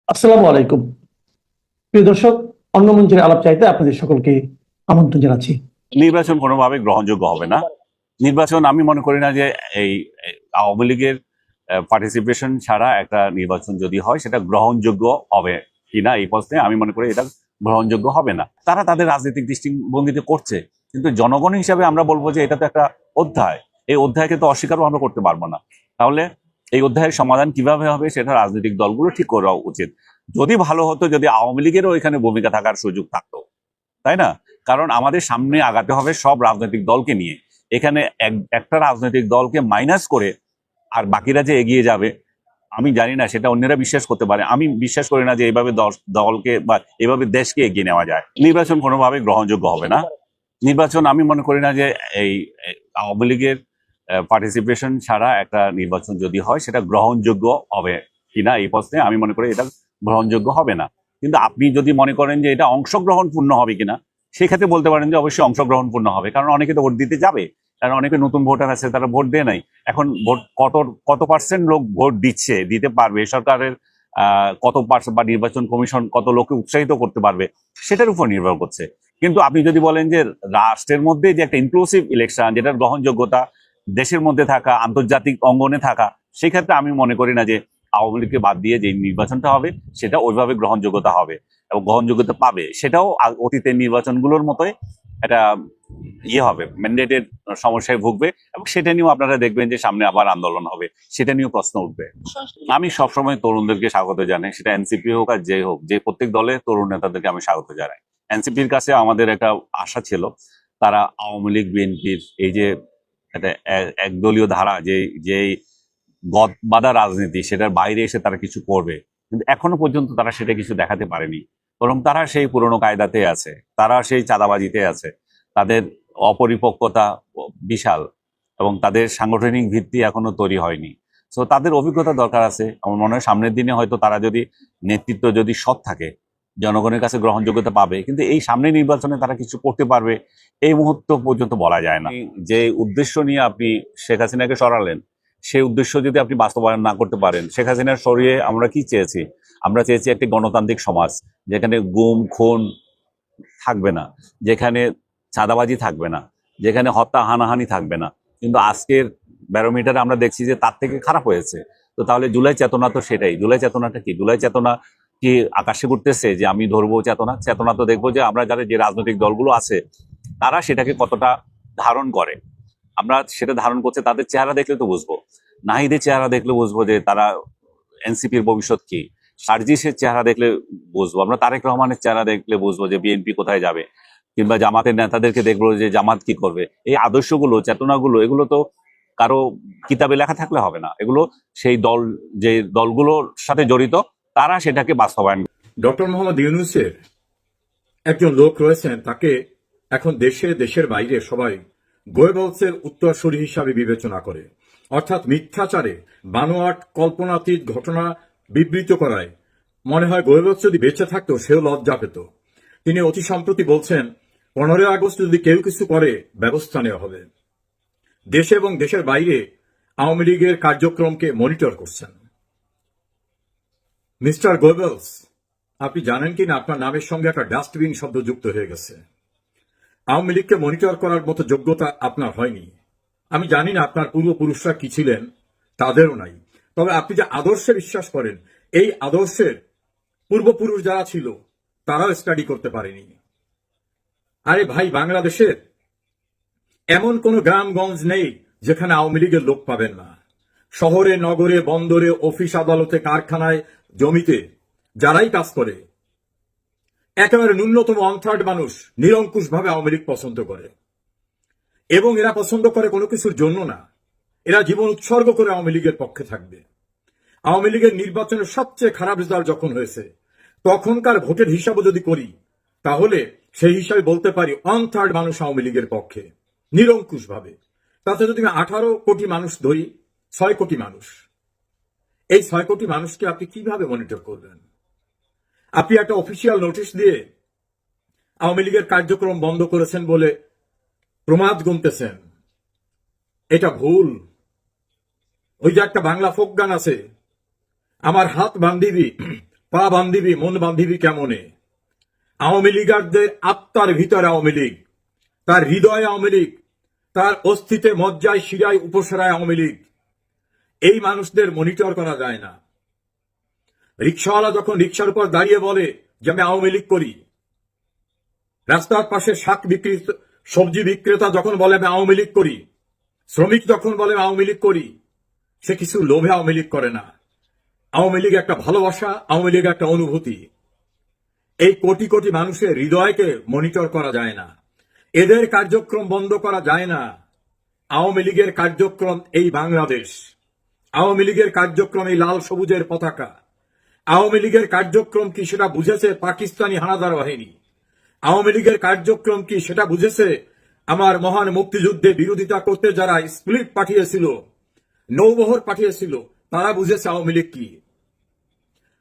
আসসালামু আলাইকুম। প্রিয় দর্শক, অন্য মঞ্চের আলাপ চাইতে আপনাদের সকলকে আমন্ত্রণ জানাচ্ছি। নির্বাচন কোনোভাবে গ্রহণযোগ্য হবে না। নির্বাচন আমি মনে করি না যে এই আওয়ামী লীগের পার্টিসিপেশন ছাড়া একটা নির্বাচন যদি হয় সেটা গ্রহণযোগ্য হবে কিনা এই প্রশ্নে আমি মনে করি এটা গ্রহণযোগ্য হবে না। তারা তাদের রাজনৈতিক দৃষ্টিভঙ্গিতে করছে, কিন্তু জনগণ হিসাবে আমরা বলবো যে এটা তো একটা অধ্যায়। এই অধ্যায়কে তো অস্বীকারও আমরা করতে পারবো না। তাহলে এই অধ্যায়ের সমাধান কিভাবে হবে সেটা রাজনৈতিক দলগুলো ঠিক করা উচিত। যদি ভালো হতো যদি আওয়ামী লীগেরও এখানে ভূমিকা থাকার সুযোগ থাকতো, তাই না? কারণ আমাদের সামনে আগাতে হবে সব রাজনৈতিক দলকে নিয়ে। এখানে একটা রাজনৈতিক দলকে মাইনাস করে আর বাকিরা যে এগিয়ে যাবে আমি জানি না, সেটা অন্যরা বিশ্বাস করতে পারে। আমি বিশ্বাস করি না যে এইভাবে দলকে বা এভাবে দেশকে এগিয়ে নেওয়া যায়। নির্বাচন কোনোভাবে গ্রহণযোগ্য হবে না। নির্বাচন আমি মনে করি না যে এই আওয়ামী লীগের পার্টিসিপেশন ছাড়া একটা নির্বাচন যদি হয় সেটা গ্রহণযোগ্য হবে কিনা এই প্রশ্নে আমি মনে করি এটা গ্রহণযোগ্য হবে না। কিন্তু আপনি যদি মনে করেন যে এটা অংশগ্রহণপূর্ণ হবে কিনা, সেক্ষেত্রে বলতে পারেন যে অবশ্যই অংশগ্রহণপূর্ণ হবে, কারণ অনেকে তো ভোট দিতে যাবে। কারণ অনেকে নতুন ভোটার আছে, তারা ভোট দেয় নাই। এখন ভোট কত কত পার্সেন্ট লোক ভোট দিচ্ছে, দিতে পারবে, সরকারের কত পার্সেন্ট বা নির্বাচন কমিশন কত লোককে উৎসাহিত করতে পারবে, সেটার উপর নির্ভর করছে। কিন্তু আপনি যদি বলেন যে রাষ্ট্রের মধ্যে যে একটা ইনক্লুসিভ ইলেকশন, যেটার গ্রহণযোগ্যতা দেশের মধ্যে থাকা, আন্তর্জাতিক অঙ্গনে থাকা, সেক্ষেত্রে আমি মনে করি না যে আওয়ামী লীগকে বাদ দিয়ে যে নির্বাচনটা হবে সেটা ওইভাবে গ্রহণযোগ্যতা হবে এবং গ্রহণযোগ্যতা পাবে। সেটাও অতীতের নির্বাচনগুলোর মতোই একটা হবে, ম্যান্ডেটের সমস্যায় ভুগবে এবং সেটা নিয়েও আপনারা দেখবেন যে সামনে আবার আন্দোলন হবে, সেটা নিয়েও প্রশ্ন উঠবে। আমি সবসময় তরুণদেরকে স্বাগত জানাই, সেটা এনসিপি হোক আর যে হোক, যে প্রত্যেক দলে তরুণ নেতাদেরকে আমি স্বাগত জানাই। এনসিপির কাছে আমাদের একটা আশা ছিল, তারা আওয়ামী লীগ বিএনপির এই যে একটা একদলীয় ধারা, যে যে গদবাঁধা রাজনীতি, সেটার বাইরে এসে তারা কিছু করবে, কিন্তু এখনো পর্যন্ত তারা সেটা কিছু দেখাতে পারেনি। বরং তারা সেই পুরনো কায়দাতে আছে, তারা সেই চাঁদাবাজিতে আছে। তাদের অপরিপক্কতা বিশাল এবং তাদের সাংগঠনিক ভিত্তি এখনো তৈরি হয়নি। তো তাদের অভিজ্ঞতা দরকার আছে। আমার মনে হয় সামনের দিনে হয়তো তারা যদি নেতৃত্ব যদি সৎ থাকে, জনগণের কাছে গ্রহণযোগ্যতা পাবে। কিন্তু এই সামনের নির্বাচনে তারা কিছু করতে পারবে এই মুহূর্ত পর্যন্ত বলা যায় না। যে উদ্দেশ্য নিয়ে আপনি শেখ হাসিনাকে সরালেন, সেই উদ্দেশ্য যদি আপনি বাস্তবায়ন না করতে পারেন, শেখ হাসিনার সরিয়ে আমরা কি চেয়েছি? আমরা চেয়েছি একটি গণতান্ত্রিক সমাজ, যেখানে গুম খুন থাকবে না, যেখানে চাঁদাবাজি থাকবে না, যেখানে হত্যা হানাহানি থাকবে না। কিন্তু আজকের ব্যারোমিটারে আমরা দেখছি যে তার থেকে খারাপ হয়েছে। তো তাহলে জুলাই চেতনা তো সেটাই। জুলাই চেতনাটা কি? জুলাই চেতনা কি আকাশে উঠতেছে যে আমি ধরবো চেতনা? চেতনা তো দেখবো যে আমরা যারা যে রাজনৈতিক দলগুলো আছে তারা সেটাকে কতটা ধারণ করে। আমরা সেটা ধারণ করছে, তাদের চেহারা দেখলে তো বুঝবো। নাহিদের চেহারা দেখলে বুঝবো যে তারা এনসিপির ভবিষ্যৎ কি। সার্জিসের চেহারা দেখলে বুঝবো, আমরা তারেক রহমানের চেহারা দেখলে বুঝবো যে বিএনপি কোথায় যাবে, কিংবা জামাতের নেতাদেরকে দেখবো যে জামাত কি করবে। এই আদর্শগুলো, চেতনাগুলো, এগুলো তো কারো কিতাবে লেখা থাকলে হবে না। এগুলো সেই দল, যে দলগুলোর সাথে জড়িত, তারা সেটাকে বাস্তবায়ন। ডক্টর মোহাম্মদ ইউনূসের একজন লোক রয়েছেন, তাকে এখন দেশে দেশের বাইরে সবাই গোয়েবলসের উত্তরসূরি হিসাবে বিবেচনা করে। অর্থাৎ মিথ্যাচারে, বানোয়াট কল্পনাতীত ঘটনা বিবৃত করায় মনে হয় গোয়েবলস যদি বেঁচে থাকতো সেও লজ্জা পেত। তিনি অতি সম্প্রতি বলছেন 15 আগস্ট যদি কেউ কিছু করে ব্যবস্থা নেওয়া হবে। দেশে এবং দেশের বাইরে আওয়ামী লীগের কার্যক্রমকে মনিটর করছেন। মিস্টার গোয়েবলস, আপনি জানেন কিনা আপনার নামের সঙ্গে একটা ডাস্টবিন শব্দ যুক্ত হয়ে গেছে। আওয়ামী লীগকে মনিটর করার মতো যোগ্যতা আপনার হয়নি। আমি জানি না আপনার পূর্বপুরুষরা কি ছিলেন, তাদেরও নাই। তবে আপনি যে আদর্শে বিশ্বাস করেন, এই আদর্শের পূর্বপুরুষ যারা ছিল তারাও স্টাডি করতে পারেনি। আরে ভাই, বাংলাদেশের এমন কোন গ্রামগঞ্জ নেই যেখানে আওয়ামী লীগের লোক পাবেন না। শহরে, নগরে, বন্দরে, অফিস আদালতে, কারখানায়, জমিতে যারাই কাজ করে, একেবারে ন্যূনতম 1/3 মানুষ নিরঙ্কুশভাবে আওয়ামী লীগ পছন্দ করে। এবং এরা পছন্দ করে কোনো কিছুর জন্য না, এরা জীবন উৎসর্গ করে আওয়ামী লীগের পক্ষে থাকবে। আওয়ামী লীগের নির্বাচনের সবচেয়ে খারাপ রেজাল্ট যখন হয়েছে, তখনকার ভোটের হিসাব যদি করি, তাহলে সেই হিসাবে বলতে পারি 1/3 মানুষ আওয়ামী লীগের পক্ষে, নিরঙ্কুশভাবে। তাতে যদি আমি 18 কোটি মানুষ ধরি, 6 কোটি মানুষ। এই 6 কোটি মানুষকে আপনি কিভাবে মনিটর করবেন? আপনি একটা অফিসিয়াল নোটিশ দিয়ে আওয়ামী লীগের কার্যক্রম বন্ধ করেছেন বলে প্রমাদ গুনতেছেন, এটা ভুল। ওই যে একটা বাংলা ফোক গান আছে, আমার হাত বান্ধিবি পা বান্ধিবি মন বান্ধিবি কেমনে। আওয়ামী লীগারদের আত্মার ভিতরে আওয়ামী লীগ, তার হৃদয়ে আওয়ামী লীগ, তার অস্তিত্বে মজ্জায় শিরায় উপসরায় আওয়ামী লীগ। এই মানুষদের মনিটর করা যায় না। রিক্সাওয়ালা যখন রিক্সার উপর দাঁড়িয়ে বলে যে আমি আওয়ামী লীগ করি, রাস্তার পাশে শাক বিক্রেতা সবজি বিক্রেতা যখন বলে আমি আওয়ামী লীগ করি, শ্রমিক যখন বলে আওয়ামী লীগ করি, সে কিছু লোভে আওয়ামী লীগ করে না। আওয়ামী লীগ একটা ভালোবাসা, আওয়ামী লীগ একটা অনুভূতি। এই কোটি কোটি মানুষের হৃদয়কে মনিটর করা যায় না, এদের কার্যক্রম বন্ধ করা যায় না। আওয়ামী লীগের কার্যক্রম এই বাংলাদেশ, আওয়ামী লীগের কার্যক্রম এই লাল সবুজের পতাকা। আওয়ামী লীগের কার্যক্রম কি সেটা বুঝেছে পাকিস্তানি হানাদার বাহিনী? আওয়ামী লীগের কার্যক্রম কি সেটা বুঝেছে আমার মহান মুক্তিযুদ্ধে বিরোধিতা করতে যারা স্প্লিট পাঠিয়েছিল, নৌবহর পাঠিয়েছিল, তারা বুঝেছে আওয়ামী লীগ কি?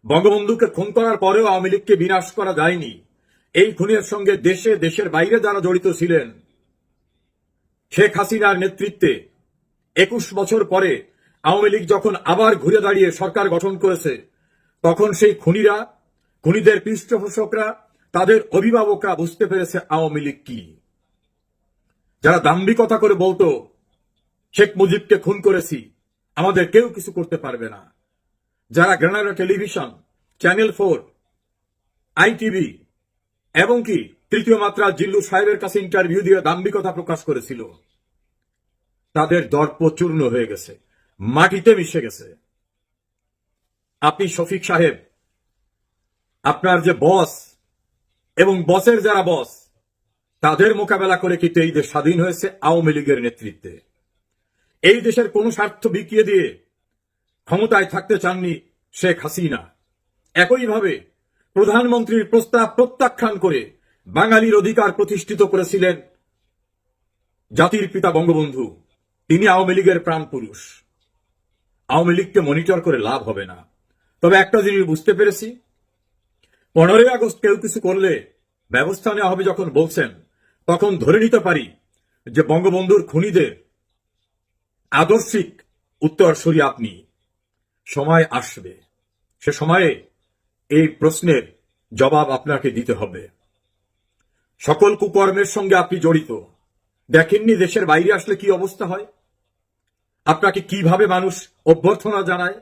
বঙ্গবন্ধুকে খুন করার পরেও আওয়ামী লীগকে বিনাশ করা যায়নি। এই খুনের সঙ্গে দেশে দেশের বাইরে যারা জড়িত ছিলেন, শেখ হাসিনার নেতৃত্বে 21 বছর পরে আওয়ামী লীগ যখন আবার ঘুরে দাঁড়িয়ে সরকার গঠন করেছে, তখন সেই খুনিরা, খুনিদের পৃষ্ঠপোষকরা, তাদের অভিভাবকরা বুঝতে পেরেছে আওয়ামী লীগ কি। যারা দাম্ভিকতা করে বলতো শেখ মুজিবকে খুন করেছি, আমাদের কেউ কিছু করতে পারবে না, যারা গ্রানাডা টেলিভিশন, চ্যানেল 4, আইটিভি এবং কি তৃতীয় মাত্রা জিল্লু সাহেবের কাছে ইন্টারভিউ দিয়ে দাম্ভিকতা প্রকাশ করেছিল, তাদের দর্প চূর্ণ হয়ে গেছে, মাটিতে মিশে গেছে। আপনি শফিক সাহেব, আপনার যে বস এবং বসের যারা বস, তাদের মোকাবেলা করে কিন্তু এই দেশ স্বাধীন হয়েছে আওয়ামী লীগের নেতৃত্বে। এই দেশের কোন স্বার্থ বিকিয়ে দিয়ে ক্ষমতায় থাকতে চাননি শেখ হাসিনা। একইভাবে প্রধানমন্ত্রীর প্রস্তাব প্রত্যাখ্যান করে বাঙালির অধিকার প্রতিষ্ঠিত করেছিলেন জাতির পিতা বঙ্গবন্ধু। তিনি আওয়ামী লীগের প্রাণ পুরুষ। আওয়ামী লীগকে মনিটর করে লাভ হবে না। তবে একটা জিনিস বুঝতে পেরেছি, 15ই আগস্ট কেউ কিছু করলে ব্যবস্থা নেওয়া হবে যখন বলছেন, তখন ধরে নিতে পারি যে বঙ্গবন্ধুর খুনিদের আদর্শিক উত্তরসূরি আপনি। সময় আসবে, সে সময়ে এই প্রশ্নের জবাব আপনাকে দিতে হবে। সকল কুকর্মের সঙ্গে আপনি জড়িত। দেখেননি দেশের বাইরে আসলে কি অবস্থা হয়? আপনাকে কিভাবে মানুষ অভ্যর্থনা জানায়?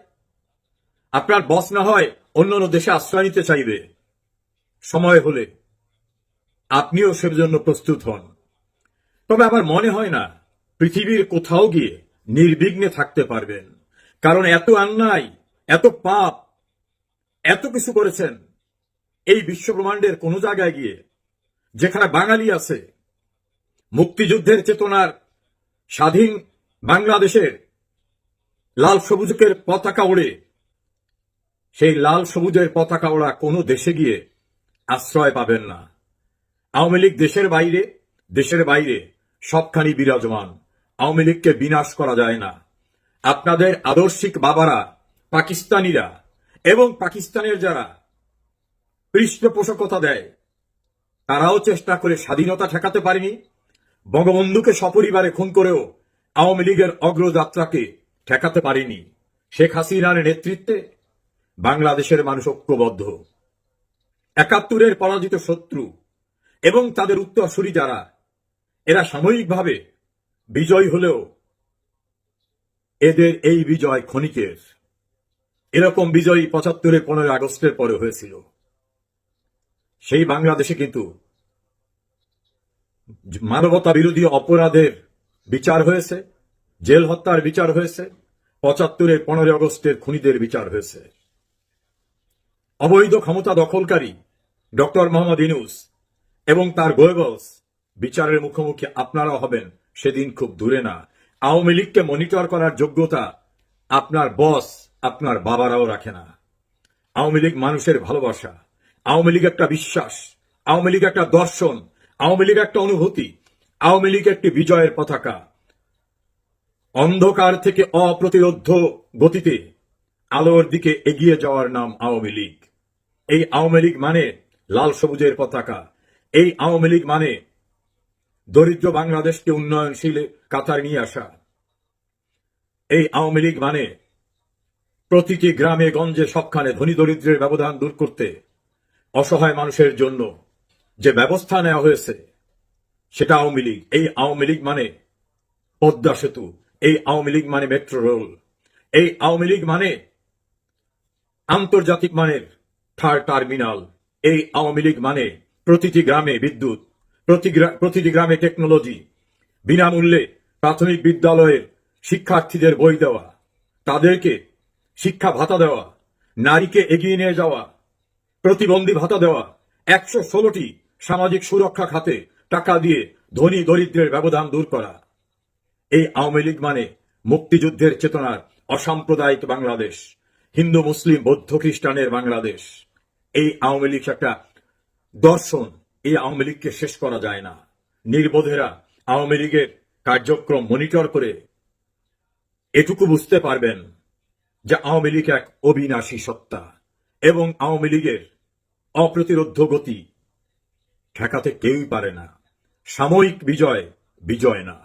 আপনার বস না হয় অন্য দেশে আশ্রয় নিতে চাইবে, সময় হলে আপনিও সেজন্য প্রস্তুত হন। তবে আমার মনে হয় না পৃথিবীর কোথাও গিয়ে নির্বিঘ্নে থাকতে পারবেন, কারণ এত অন্যায়, এত পাপ, এত কিছু করেছেন এই বিশ্বব্রহ্মাণ্ডের কোন জায়গায় গিয়ে, যেখানে বাঙালি আছে, মুক্তিযুদ্ধের চেতনার স্বাধীন বাংলাদেশের লাল সবুজের পতাকা ওড়ে, সেই লাল সবুজের পতাকা ওড়া কোনো দেশে গিয়ে আশ্রয় পাবেন না। আওয়ামী লীগ দেশের বাইরে সবখানি বিরাজমান। আওয়ামী লীগকে বিনাশ করা যায় না। আপনাদের আদর্শিক বাবারা, পাকিস্তানিরা এবং পাকিস্তানের যারা পৃষ্ঠপোষকতা দেয়, তারাও চেষ্টা করে স্বাধীনতা ঠেকাতে পারেনি। বঙ্গবন্ধুকে সপরিবারে খুন করেও আওয়ামী লীগের অগ্রযাত্রাকে ঠেকাতে পারেনি। শেখ হাসিনার নেতৃত্বে বাংলাদেশের মানুষ ঐক্যবদ্ধ। 71-এর পরাজিত শত্রু এবং তাদের উত্তরসূরি যারা, এরা সাময়িকভাবে বিজয় হলেও এদের এই বিজয় ক্ষণিকের। এরকম বিজয়ী 75-এর 15 আগস্টের পরে হয়েছিল। সেই বাংলাদেশে কিন্তু মানবতা বিরোধী অপরাধের বিচার হয়েছে, জেল হত্যার বিচার হয়েছে, 75-এর 15 আগস্টের খুনিদের বিচার হয়েছে। অবৈধ ক্ষমতা দখলকারী ডক্টর মোহাম্মদ ইউনূস এবং তার গোয়েবলস বিচারের মুখোমুখি আপনারাও হবেন, সেদিন খুব দূরে না। আওয়ামী লীগকে মনিটর করার যোগ্যতা আপনার বস, আপনার বাবারাও রাখে না। আওয়ামী লীগ মানুষের ভালোবাসা, আওয়ামী লীগ একটা বিশ্বাস, আওয়ামী লীগ একটা দর্শন, আওয়ামী লীগ একটা অনুভূতি, আওয়ামী লীগ একটি বিজয়ের পতাকা। অন্ধকার থেকে অপ্রতিরোধ্য গতিতে আলোর দিকে এগিয়ে যাওয়ার নাম আওয়ামী লীগ। এই আওয়ামী লীগ মানে লাল সবুজের পতাকা। এই আওয়ামী লীগ মানে দরিদ্র বাংলাদেশকে উন্নয়নশীল কাতার নিয়ে আসা। এই আওয়ামী লীগ মানে প্রতিটি গ্রামে গঞ্জে সবখানে ধনী দরিদ্রের ব্যবধান দূর করতে অসহায় মানুষের জন্য যে ব্যবস্থা নেওয়া হয়েছে সেটা আওয়ামী লীগ। এই আওয়ামী লীগ মানে পদ্মা সেতু, এই আওয়ামী লীগ মানে মেট্রো রেল, এই আওয়ামী লীগ মানে আন্তর্জাতিক মানের থার টার্মিনাল, এই আওয়ামী লীগ মানে প্রতিটি গ্রামে বিদ্যুৎ, প্রতিটি গ্রামে টেকনোলজি, বিনামূল্যে প্রাথমিক বিদ্যালয়ের শিক্ষার্থীদের বই দেওয়া, তাদেরকে শিক্ষা ভাতা দেওয়া, নারীকে এগিয়ে নিয়ে যাওয়া, প্রতিবন্ধী ভাতা দেওয়া, 116টি সামাজিক সুরক্ষা খাতে টাকা দিয়ে ধনী দরিদ্রের ব্যবধান দূর করা। এই আওয়ামী লীগ মানে মুক্তিযুদ্ধের চেতনার অসাম্প্রদায়িক বাংলাদেশ, হিন্দু মুসলিম বৌদ্ধ খ্রিস্টানের বাংলাদেশ। এই আওয়ামী লীগ একটা দর্শন, এই আওয়ামী লীগকে শেষ করা যায় না। নির্বোধেরা আওয়ামী লীগের কার্যক্রম মনিটর করে এটুকু বুঝতে পারবেন যে আওয়ামী লীগ এক অবিনাশী সত্তা এবং আওয়ামী লীগের অপ্রতিরোধ্য গতি ঠেকাতে কেউই পারে না। সাময়িক বিজয় বিজয় না।